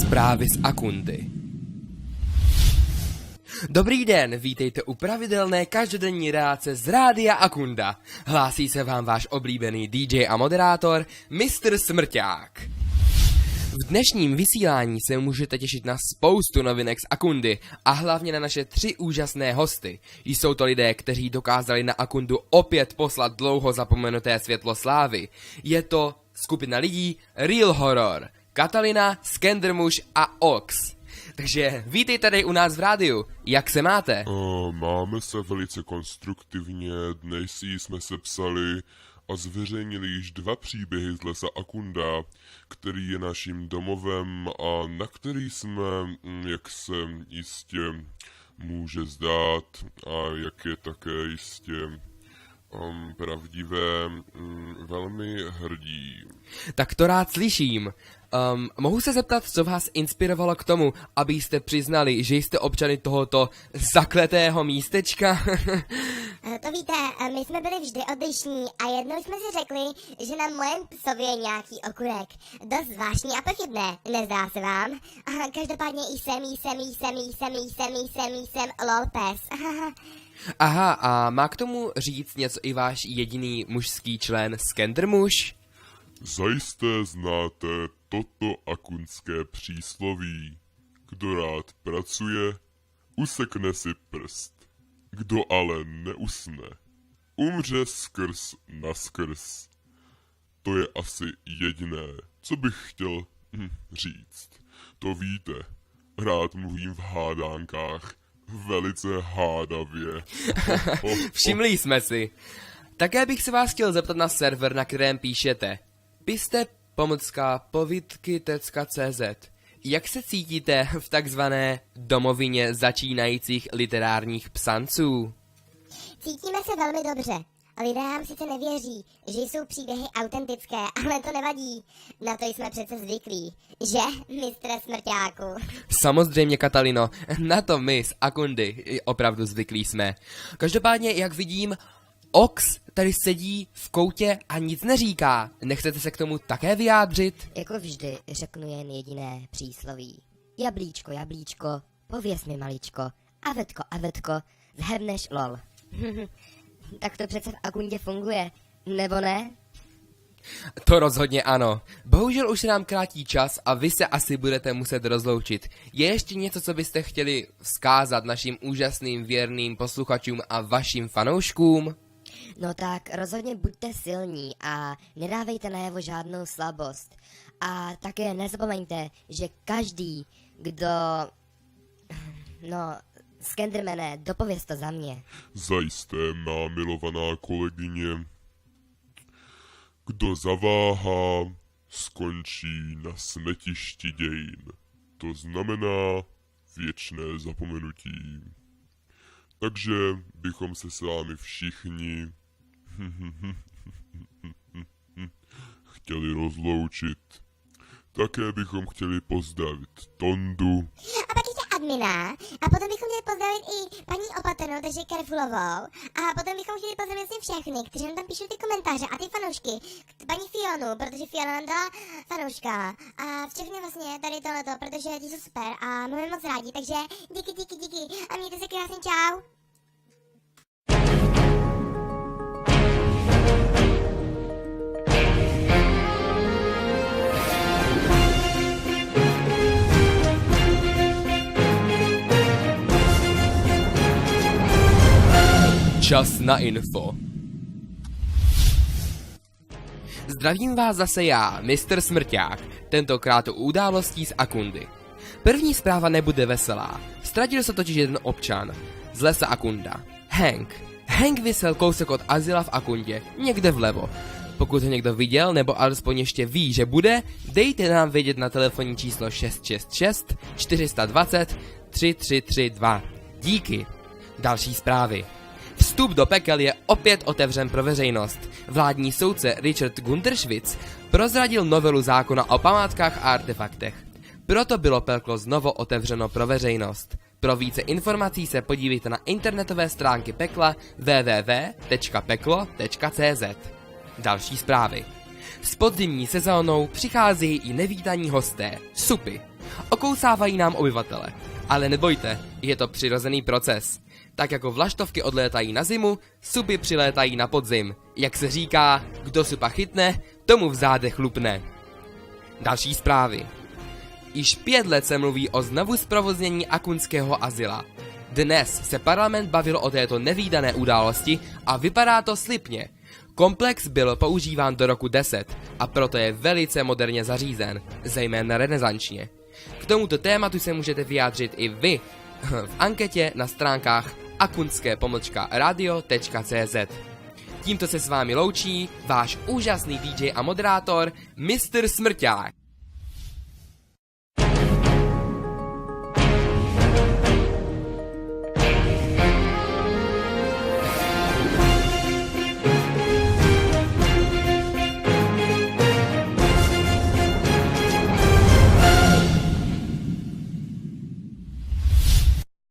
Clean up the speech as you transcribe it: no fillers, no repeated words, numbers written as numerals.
Zprávy z Akundy. Dobrý den, vítejte u pravidelné každodenní reakce z Rádia Akunda. Hlásí se vám váš oblíbený DJ a moderátor, Mr. Smrťák. V dnešním vysílání se můžete těšit na spoustu novinek z Akundy a hlavně na naše 3 úžasné hosty. Jsou to lidé, kteří dokázali na Akundu opět poslat dlouho zapomenuté světlo slávy. Je to skupina lidí Real Horror, Katalina, Skendermuž a Ox. Takže vítejte tady u nás v rádiu. Jak se máte? Máme se velice konstruktivně, dnes jsme se psali a zveřejnili již 2 příběhy z lesa Akunda, který je naším domovem a na který jsme, jak se jistě může zdát a jak je také jistě pravdivé, velmi hrdí. Tak to rád slyším. Mohu se zeptat, co vás inspirovalo k tomu, abyste přiznali, že jste občany tohoto zakletého místečka? To víte, my jsme byli vždy odlišní a jednou jsme si řekli, že na mojem psově je nějaký okurek. Dost zvláštní a pochybné, nezdá se vám? Každopádně jsem lol pes. Aha, a má k tomu říct něco i váš jediný mužský člen Skendermuž? Zajisté znáte toto akundské přísloví. Kdo rád pracuje, usekne si prst. Kdo ale neusne, umře skrz naskrz. To je asi jediné, co bych chtěl říct. To víte, rád mluvím v hádánkách, velice hádavě. Všimli jsme si. Také bych se vás chtěl zeptat na server, na kterém píšete. piste.povidky.cz. Jak se cítíte v takzvané domovině začínajících literárních psanců? Cítíme se velmi dobře. Lidé nám sice nevěří, že jsou příběhy autentické, ale to nevadí. Na to jsme přece zvyklí, že, mistře Smrťáku? Samozřejmě, Katalino, na to my z Akundy opravdu zvyklí jsme. Každopádně, jak vidím, Ox tady sedí v koutě a nic neříká. Nechcete se k tomu také vyjádřit? Jako vždy řeknu jen jediné přísloví. Jablíčko, jablíčko, pověz mi maličko, avetko, zhebneš lol. Tak to přece v Akundě funguje, nebo ne? To rozhodně ano. Bohužel už se nám krátí čas a vy se asi budete muset rozloučit. Je ještě něco, co byste chtěli vzkázat našim úžasným věrným posluchačům a vašim fanouškům? No tak rozhodně buďte silní a nedávejte najevo žádnou slabost. A také nezapomeňte, že každý, kdo... No, Skendermane, dopověz to za mě. Zajisté, má milovaná kolegyně. Kdo zaváhá, skončí na smetišti dějin. To znamená věčné zapomenutí. Takže bychom se s vámi všichni chtěli rozloučit. Také bychom chtěli pozdravit Tondu. A pak ještě admina. A potom bychom chtěli pozdravit i paní opatrnou, takže Carefullovou. A potom bychom chtěli pozdravit si všechny, kteří nám tam píšou ty komentáře a ty fanoušky. Paní Fionu, protože Fiona nám dala fanouška. A všechny vlastně tady tohleto, protože ti jsou super a máme moc rádi. Takže díky. A mějte se krásně, čau. Čas na info. Zdravím vás zase já, Mr. Smrťák, tentokrát u událostí z Akundy. První zpráva nebude veselá. Ztratil se totiž jeden občan z lesa Akunda. Hank visel kousek od azyla v Akundě, někde vlevo. Pokud ho někdo viděl, nebo alespoň ještě ví, že bude, dejte nám vědět na telefonní číslo 666 420 3332. Díky. Další zprávy. Vstup do pekel je opět otevřen pro veřejnost. Vládní soudce Richard Gunderschwitz prozradil novelu zákona o památkách a artefaktech. Proto bylo peklo znovu otevřeno pro veřejnost. Pro více informací se podívejte na internetové stránky pekla www.peklo.cz. Další zprávy. S podzimní sezónou přicházejí i nevítaní hosté, supy. Okousávají nám obyvatele. Ale nebojte, je to přirozený proces. Tak jako vlaštovky odlétají na zimu, supy přilétají na podzim. Jak se říká, kdo supa chytne, tomu v zádech lupne. Další zprávy. Již 5 let se mluví o znovu zprovoznění akunského azyla. Dnes se parlament bavil o této nevídané události a vypadá to slibně. Komplex byl používán do roku 10 a proto je velice moderně zařízen, zejména renesančně. K tomuto tématu se můžete vyjádřit i vy v anketě na stránkách akunské-radio.cz. Tímto se s vámi loučí váš úžasný DJ a moderátor Mr. Smrťák.